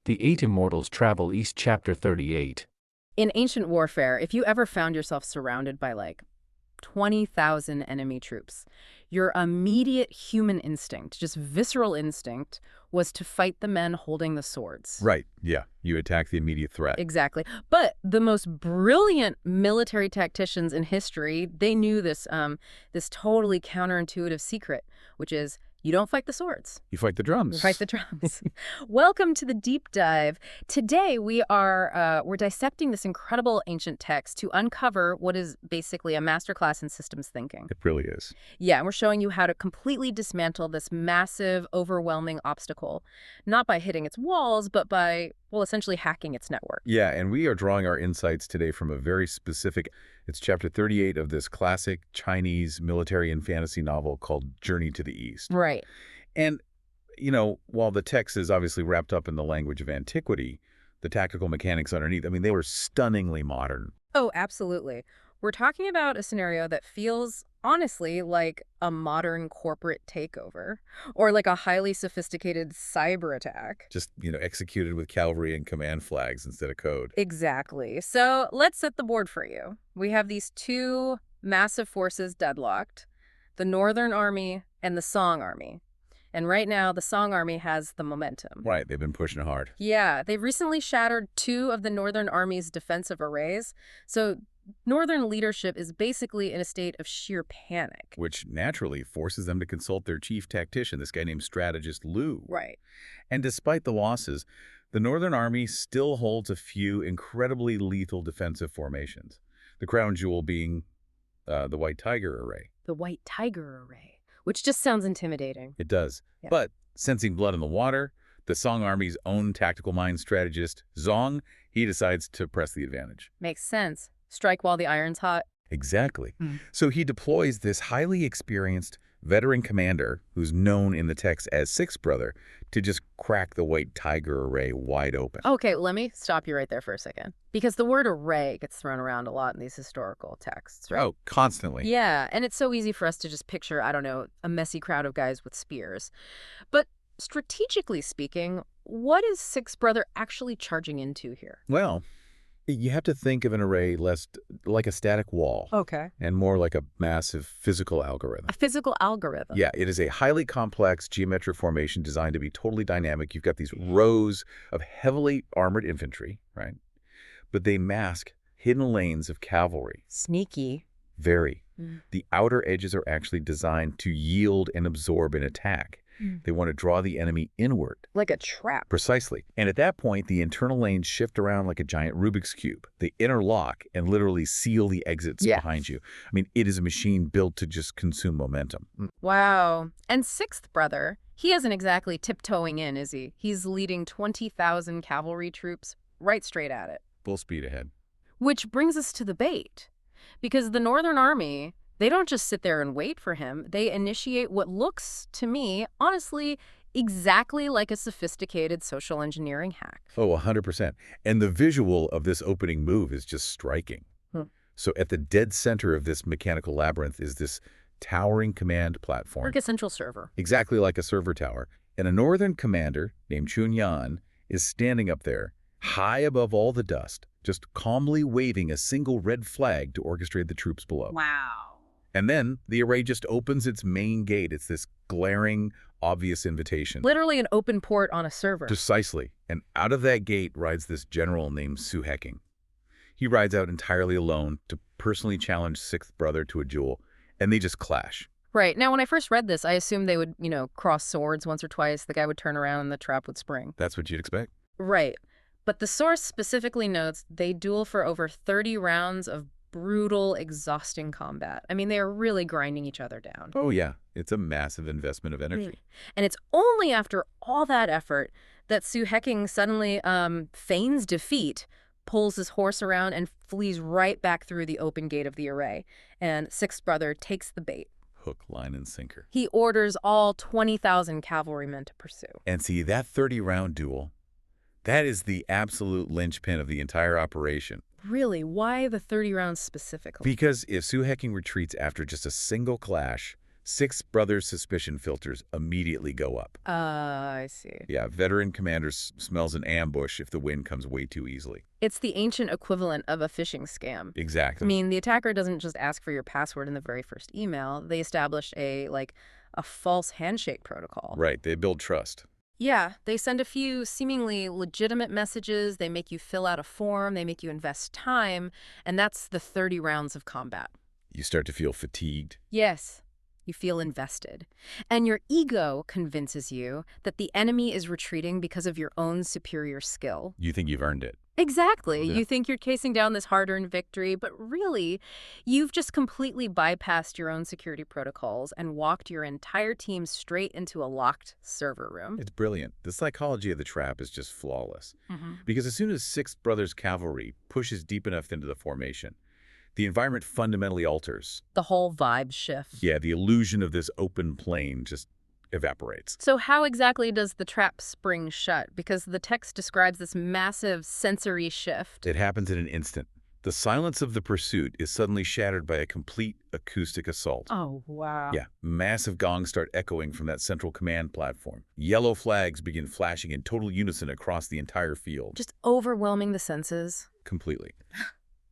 The Eight Immortals Travel East Chapter 38. In ancient warfare, if you ever found yourself surrounded by like 20,000 enemy troops, your immediate human instinct, just visceral instinct, was to fight the men holding the swords. Right, yeah. You attack the immediate threat. Exactly. But the most brilliant military tacticians in history, they knew this totally counterintuitive secret, which is you don't fight the swords. You fight the drums. You fight the drums. Welcome to the deep dive. Today we're dissecting this incredible ancient text to uncover what is basically a masterclass in systems thinking. It really is. Yeah, and we're showing you how to completely dismantle this massive, overwhelming obstacle, not by hitting its walls, but by, well, essentially hacking its network. Yeah, and we are drawing our insights today from a very specific, it's chapter 38 of this classic Chinese military and fantasy novel called Journey to the East. Right. And, you know, while the text is obviously wrapped up in the language of antiquity, the tactical mechanics underneath, I mean, they were stunningly modern. Oh, absolutely. We're talking about a scenario that feels, honestly, like a modern corporate takeover or like a highly sophisticated cyber attack. Just, executed with cavalry and command flags instead of code. Exactly. So let's set the board for you. We have these two massive forces deadlocked, the Northern Army and the Song Army. And right now, the Song Army has the momentum. Right, they've been pushing hard. Yeah, they've recently shattered two of the Northern Army's defensive arrays. So Northern leadership is basically in a state of sheer panic. Which naturally forces them to consult their chief tactician, this guy named strategist Lu. Right. And despite the losses, the Northern Army still holds a few incredibly lethal defensive formations. The crown jewel being the White Tiger Array. The White Tiger Array, which just sounds intimidating. It does. Yeah. But sensing blood in the water, the Song Army's own tactical mind strategist, Zong, he decides to press the advantage. Makes sense. Strike while the iron's hot. Exactly. So he deploys this highly experienced veteran commander, who's known in the text as Sixth Brother, to just crack the White Tiger Array wide open. Okay, let me stop you right there for a second. Because the word array gets thrown around a lot in these historical texts, right? Oh, constantly. Yeah, and it's so easy for us to just picture, I don't know, a messy crowd of guys with spears. But strategically speaking, what is Sixth Brother actually charging into here? Well, you have to think of an array less like a static wall Okay. and more like a massive physical algorithm. A physical algorithm. Yeah, it is a highly complex geometric formation designed to be totally dynamic. You've got these rows of heavily armored infantry, right? But they mask hidden lanes of cavalry. Sneaky. Very. The outer edges are actually designed to yield and absorb an attack. They want to draw the enemy inward. Like a trap. Precisely. And at that point, the internal lanes shift around like a giant Rubik's Cube. They interlock and literally seal the exits behind you. I mean, it is a machine built to just consume momentum. Wow. And Sixth Brother, he isn't exactly tiptoeing in, is he? He's leading 20,000 cavalry troops right straight at it. Full speed ahead. Which brings us to the bait. Because the Northern Army, they don't just sit there and wait for him. They initiate what looks, to me, honestly, exactly like a sophisticated social engineering hack. Oh, 100%. And the visual of this opening move is just striking. So at the dead center of this mechanical labyrinth is this towering command platform. Like a central server. Exactly like a server tower. And a northern commander named Chun Yan is standing up there, high above all the dust, just calmly waving a single red flag to orchestrate the troops below. Wow. And then the array just opens its main gate. It's this glaring, obvious invitation. Literally an open port on a server. Precisely. And out of that gate rides this general named Su Hecking. He rides out entirely alone to personally challenge Sixth Brother to a duel, and they just clash. Right. Now, when I first read this, I assumed they would, cross swords once or twice. The guy would turn around and the trap would spring. That's what you'd expect. Right. But the source specifically notes they duel for over 30 rounds of brutal, exhausting combat. I mean, they are really grinding each other down. Oh, yeah. It's a massive investment of energy. And it's only after all that effort that Su Hecking suddenly feigns defeat, pulls his horse around, and flees right back through the open gate of the array. And Sixth Brother takes the bait. Hook, line, and sinker. He orders all 20,000 cavalrymen to pursue. And see, that 30-round duel, that is the absolute linchpin of the entire operation. Really? Why the 30 rounds specifically? Because if Su Hecking retreats after just a single clash, Six Brothers' suspicion filters immediately go up. I see. Yeah, veteran commander smells an ambush if the wind comes way too easily. It's the ancient equivalent of a phishing scam. Exactly. I mean, the attacker doesn't just ask for your password in the very first email. They establish a false handshake protocol. Right, they build trust. Yeah, they send a few seemingly legitimate messages. They make you fill out a form. They make you invest time. And that's the 30 rounds of combat. You start to feel fatigued. Yes, you feel invested. And your ego convinces you that the enemy is retreating because of your own superior skill. You think you've earned it. Exactly. Yeah. You think you're chasing down this hard-earned victory, but really, you've just completely bypassed your own security protocols and walked your entire team straight into a locked server room. It's brilliant. The psychology of the trap is just flawless. Mm-hmm. Because as soon as Six Brothers cavalry pushes deep enough into the formation, the environment fundamentally alters. The whole vibe shifts. Yeah, the illusion of this open plain just evaporates. So how exactly does the trap spring shut? Because the text describes this massive sensory shift. It happens in an instant. The silence of the pursuit is suddenly shattered by a complete acoustic assault. Oh, wow. Yeah, massive gongs start echoing from that central command platform. Yellow flags begin flashing in total unison across the entire field. Just overwhelming the senses. Completely.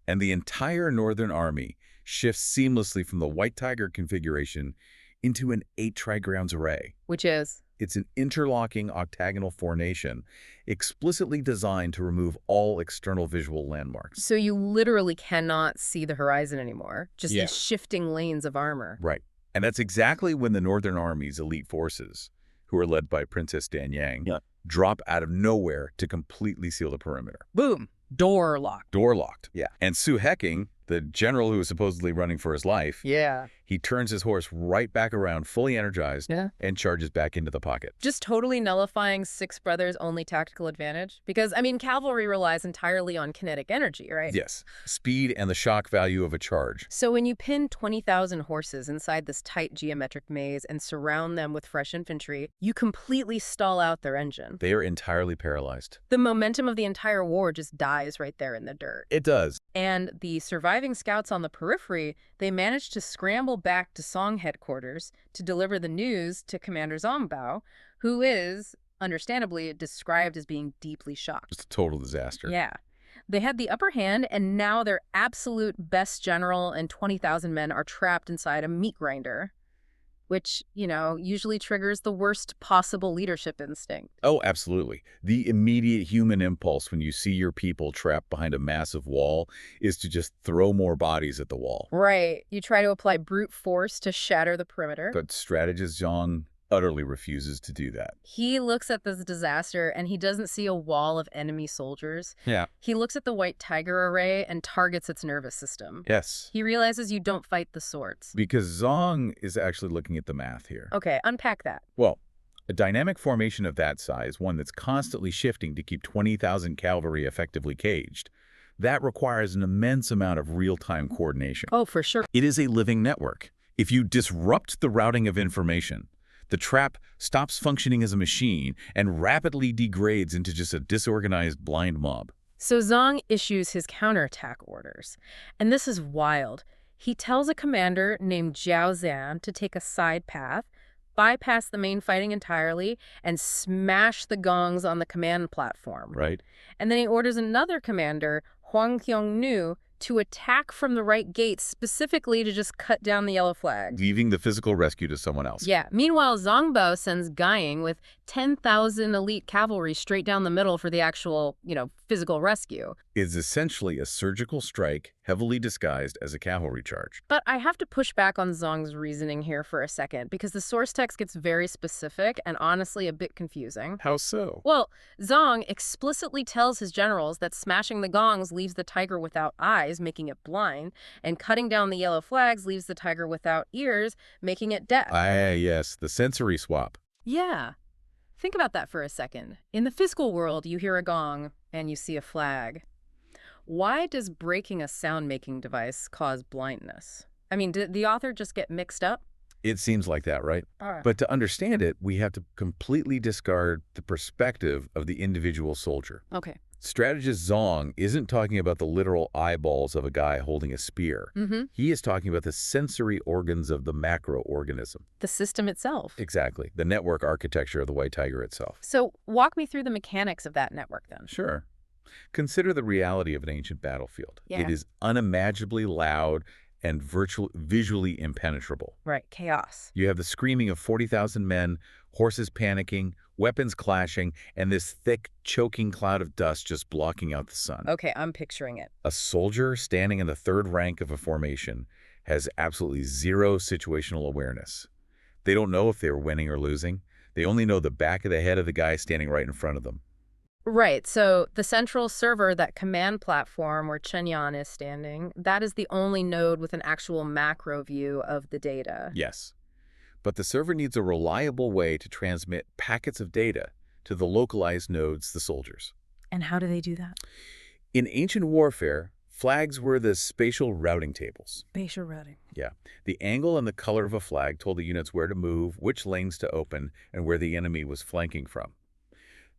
And the entire Northern Army shifts seamlessly from the White Tiger configuration into an 8 trigrounds array. Which is? It's an interlocking octagonal formation explicitly designed to remove all external visual landmarks. So you literally cannot see the horizon anymore. Just Yeah. these shifting lanes of armor. Right. And that's exactly when the Northern Army's elite forces, who are led by Princess Danyang, drop out of nowhere to completely seal the perimeter. Boom. Door locked. Door locked. Yeah. And Su Hecking, the general who was supposedly running for his life, Yeah. he turns his horse right back around, fully energized, and charges back into the pocket. Just totally nullifying Six Brothers' only tactical advantage? Because, I mean, cavalry relies entirely on kinetic energy, right? Yes. Speed and the shock value of a charge. So when you pin 20,000 horses inside this tight geometric maze and surround them with fresh infantry, you completely stall out their engine. They are entirely paralyzed. The momentum of the entire war just dies right there in the dirt. It does. And the surviving scouts on the periphery, they managed to scramble back to Song headquarters to deliver the news to Commander Zongbao, who is, understandably, described as being deeply shocked. It's a total disaster. Yeah. They had the upper hand, and now their absolute best general and 20,000 men are trapped inside a meat grinder, which, usually triggers the worst possible leadership instinct. Oh, absolutely. The immediate human impulse when you see your people trapped behind a massive wall is to just throw more bodies at the wall. Right. You try to apply brute force to shatter the perimeter. But strategist Zhang utterly refuses to do that. He looks at this disaster, and he doesn't see a wall of enemy soldiers. Yeah. He looks at the White Tiger array and targets its nervous system. Yes. He realizes you don't fight the swords. Because Zhang is actually looking at the math here. Okay, unpack that. Well, a dynamic formation of that size, one that's constantly shifting to keep 20,000 cavalry effectively caged, that requires an immense amount of real-time coordination. Oh, for sure. It is a living network. If you disrupt the routing of information, the trap stops functioning as a machine and rapidly degrades into just a disorganized blind mob. So Zhang issues his counterattack orders. And this is wild. He tells a commander named Zhao Zan to take a side path, bypass the main fighting entirely, and smash the gongs on the command platform. Right. And then he orders another commander, Huang Qiongnu, to attack from the right gate, specifically to just cut down the yellow flag. Leaving the physical rescue to someone else. Yeah. Meanwhile, Zongbao sends Guiying with 10,000 elite cavalry straight down the middle for the actual, physical rescue. It's essentially a surgical strike heavily disguised as a cavalry charge. But I have to push back on Zong's reasoning here for a second, because the source text gets very specific and honestly a bit confusing. How so? Well, Zong explicitly tells his generals that smashing the gongs leaves the tiger without eyes, making it blind, and cutting down the yellow flags leaves the tiger without ears, making it deaf. Yes, the sensory swap. Yeah. Think about that for a second. In the physical world, you hear a gong and you see a flag. Why does breaking a sound-making device cause blindness? I mean, did the author just get mixed up? It seems like that, right? All right. But to understand it, we have to completely discard the perspective of the individual soldier. Okay. Strategist Zong isn't talking about the literal eyeballs of a guy holding a spear. He is talking about the sensory organs of the macroorganism. The system itself. Exactly. The network architecture of the white tiger itself. So walk me through the mechanics of that network then. Sure. Consider the reality of an ancient battlefield. Yeah. It is unimaginably loud and visually impenetrable. Right, chaos. You have the screaming of 40,000 men, horses panicking, weapons clashing, and this thick, choking cloud of dust just blocking out the sun. Okay, I'm picturing it. A soldier standing in the third rank of a formation has absolutely zero situational awareness. They don't know if they were winning or losing. They only know the back of the head of the guy standing right in front of them. Right, so the central server, that command platform where Chen Yan is standing, that is the only node with an actual macro view of the data. Yes. But the server needs a reliable way to transmit packets of data to the localized nodes, the soldiers. And how do they do that? In ancient warfare, flags were the spatial routing tables. Spatial routing. Yeah. The angle and the color of a flag told the units where to move, which lanes to open, and where the enemy was flanking from.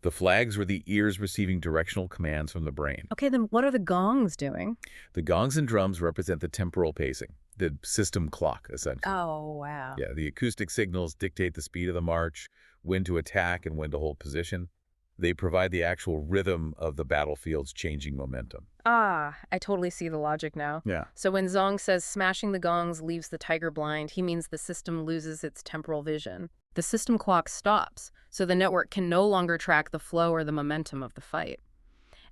The flags were the ears receiving directional commands from the brain. Okay, then what are the gongs doing? The gongs and drums represent the temporal pacing, the system clock, essentially. Oh, wow. Yeah, the acoustic signals dictate the speed of the march, when to attack and when to hold position. They provide the actual rhythm of the battlefield's changing momentum. Ah, I totally see the logic now. Yeah. So when Zong says smashing the gongs leaves the tiger blind, he means the system loses its temporal vision. The system clock stops, so the network can no longer track the flow or the momentum of the fight.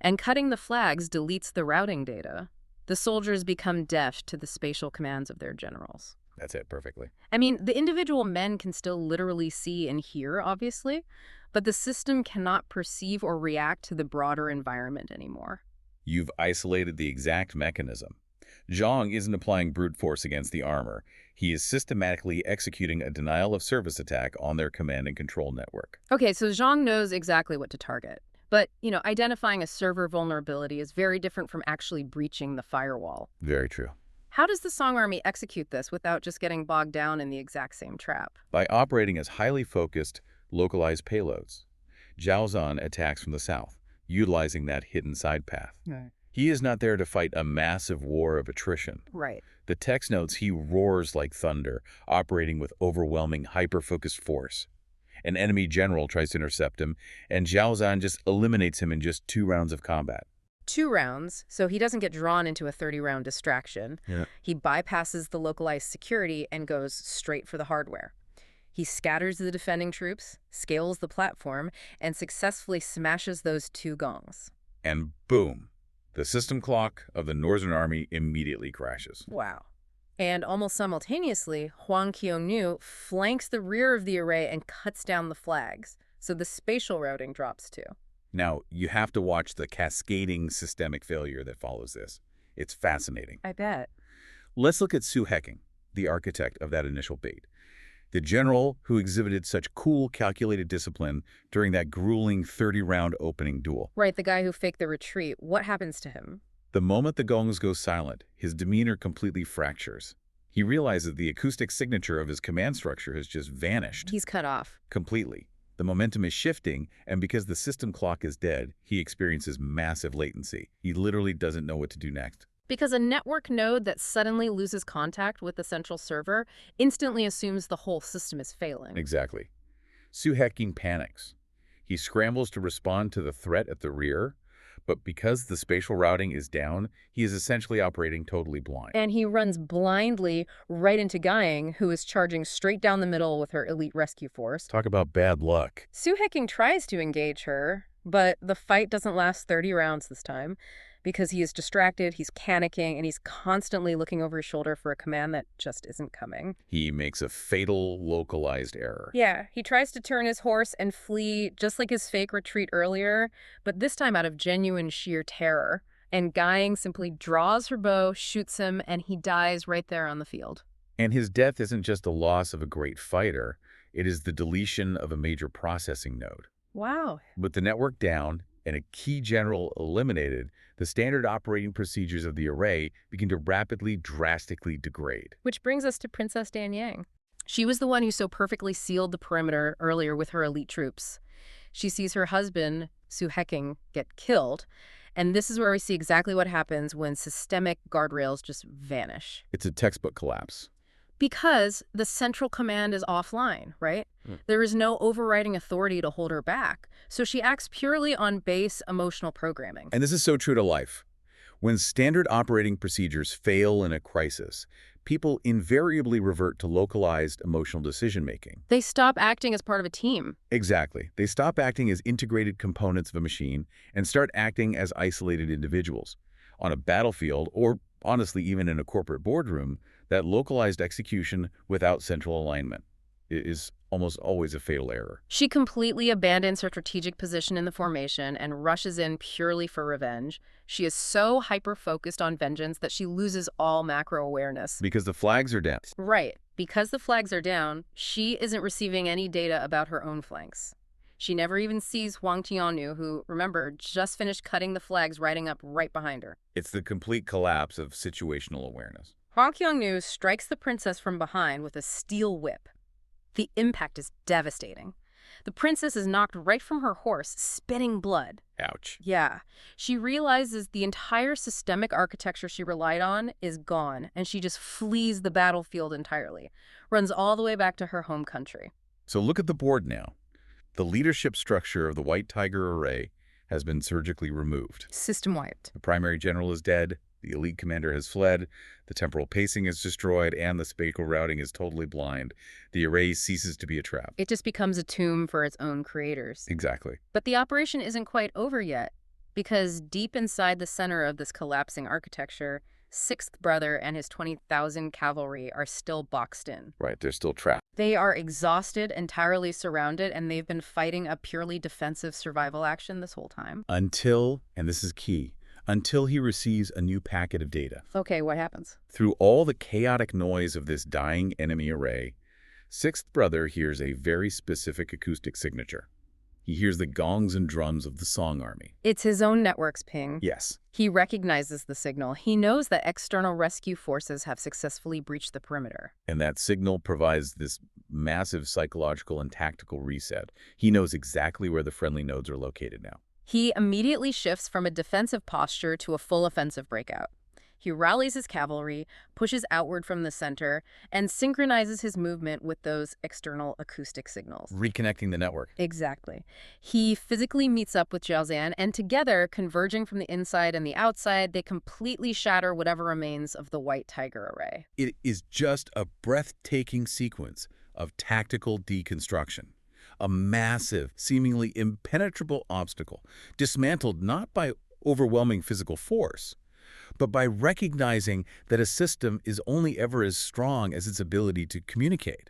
And cutting the flags deletes the routing data. The soldiers become deaf to the spatial commands of their generals. That's it, perfectly. I mean, the individual men can still literally see and hear, obviously, but the system cannot perceive or react to the broader environment anymore. You've isolated the exact mechanism. Zhang isn't applying brute force against the armor. He is systematically executing a denial-of-service attack on their command and control network. Okay, so Zhang knows exactly what to target. But, identifying a server vulnerability is very different from actually breaching the firewall. Very true. How does the Song Army execute this without just getting bogged down in the exact same trap? By operating as highly focused, localized payloads. Zhao Zan attacks from the south, utilizing that hidden side path. Right. He is not there to fight a massive war of attrition. Right. The text notes he roars like thunder, operating with overwhelming, hyper-focused force. An enemy general tries to intercept him, and Zhao Zan just eliminates him in just 2 rounds of combat. 2 rounds, so he doesn't get drawn into a 30-round distraction. Yeah. He bypasses the localized security and goes straight for the hardware. He scatters the defending troops, scales the platform, and successfully smashes those 2 gongs. And boom, the system clock of the Northern Army immediately crashes. Wow. And almost simultaneously, Huang Qiongnu flanks the rear of the array and cuts down the flags, so the spatial routing drops too. Now, you have to watch the cascading systemic failure that follows this. It's fascinating. I bet. Let's look at Su Hecking, the architect of that initial bait. The general who exhibited such cool, calculated discipline during that grueling 30-round opening duel. Right, the guy who faked the retreat. What happens to him? The moment the gongs go silent, his demeanor completely fractures. He realizes the acoustic signature of his command structure has just vanished. He's cut off. Completely. The momentum is shifting, and because the system clock is dead, he experiences massive latency. He literally doesn't know what to do next. Because a network node that suddenly loses contact with the central server instantly assumes the whole system is failing. Exactly. Su Hecking panics. He scrambles to respond to the threat at the rear, but because the spatial routing is down, he is essentially operating totally blind. And he runs blindly right into Guiying, who is charging straight down the middle with her elite rescue force. Talk about bad luck. Su Hecking tries to engage her, but the fight doesn't last 30 rounds this time because he is distracted, he's panicking, and he's constantly looking over his shoulder for a command that just isn't coming. He makes a fatal localized error. Yeah, he tries to turn his horse and flee just like his fake retreat earlier, but this time out of genuine sheer terror. And Guiying simply draws her bow, shoots him, and he dies right there on the field. And his death isn't just a loss of a great fighter, it is the deletion of a major processing node. Wow. With the network down and a key general eliminated, the standard operating procedures of the array begin to rapidly, drastically degrade. Which brings us to Princess Dan Yang. She was the one who so perfectly sealed the perimeter earlier with her elite troops. She sees her husband, Su Hecking, get killed. And this is where we see exactly what happens when systemic guardrails just vanish. It's a textbook collapse. Because the central command is offline, right? There is no overriding authority to hold her back. So she acts purely on base emotional programming. And this is so true to life. When standard operating procedures fail in a crisis, people invariably revert to localized emotional decision-making. They stop acting as part of a team. Exactly. They stop acting as integrated components of a machine and start acting as isolated individuals. On a battlefield, or honestly even in a corporate boardroom, that localized execution without central alignment is almost always a fatal error. She completely abandons her strategic position in the formation and rushes in purely for revenge. She is so hyper-focused on vengeance that she loses all macro awareness. Because the flags are down. Right. Because the flags are down, she isn't receiving any data about her own flanks. She never even sees Huang Tianyu, who, remember, just finished cutting the flags riding up right behind her. It's the complete collapse of situational awareness. Huang Tianyu strikes the princess from behind with a steel whip. The impact is devastating. The princess is knocked right from her horse, spitting blood. Ouch. Yeah. She realizes the entire systemic architecture she relied on is gone, and she just flees the battlefield entirely, runs all the way back to her home country. So look at the board now. The leadership structure of the White Tiger Array has been surgically removed. System wiped. The primary general is dead, the elite commander has fled, the temporal pacing is destroyed, and the spatial routing is totally blind. The array ceases to be a trap. It just becomes a tomb for its own creators. Exactly. But the operation isn't quite over yet, because deep inside the center of this collapsing architecture, Sixth Brother and his 20,000 cavalry are still boxed in. Right, they're still trapped. They are exhausted, entirely surrounded, and they've been fighting a purely defensive survival action this whole time. Until, and this is key, until he receives a new packet of data. Okay, what happens? Through all the chaotic noise of this dying enemy array, Sixth Brother hears a very specific acoustic signature. He hears the gongs and drums of the Song Army. It's his own network's ping. Yes. He recognizes the signal. He knows that external rescue forces have successfully breached the perimeter. And that signal provides this massive psychological and tactical reset. He knows exactly where the friendly nodes are located now. He immediately shifts from a defensive posture to a full offensive breakout. He rallies his cavalry, pushes outward from the center, and synchronizes his movement with those external acoustic signals. Reconnecting the network. Exactly. He physically meets up with Zhao Zan, and together, converging from the inside and the outside, they completely shatter whatever remains of the White Tiger Array. It is just a breathtaking sequence of tactical deconstruction. A massive, seemingly impenetrable obstacle, dismantled not by overwhelming physical force, but by recognizing that a system is only ever as strong as its ability to communicate.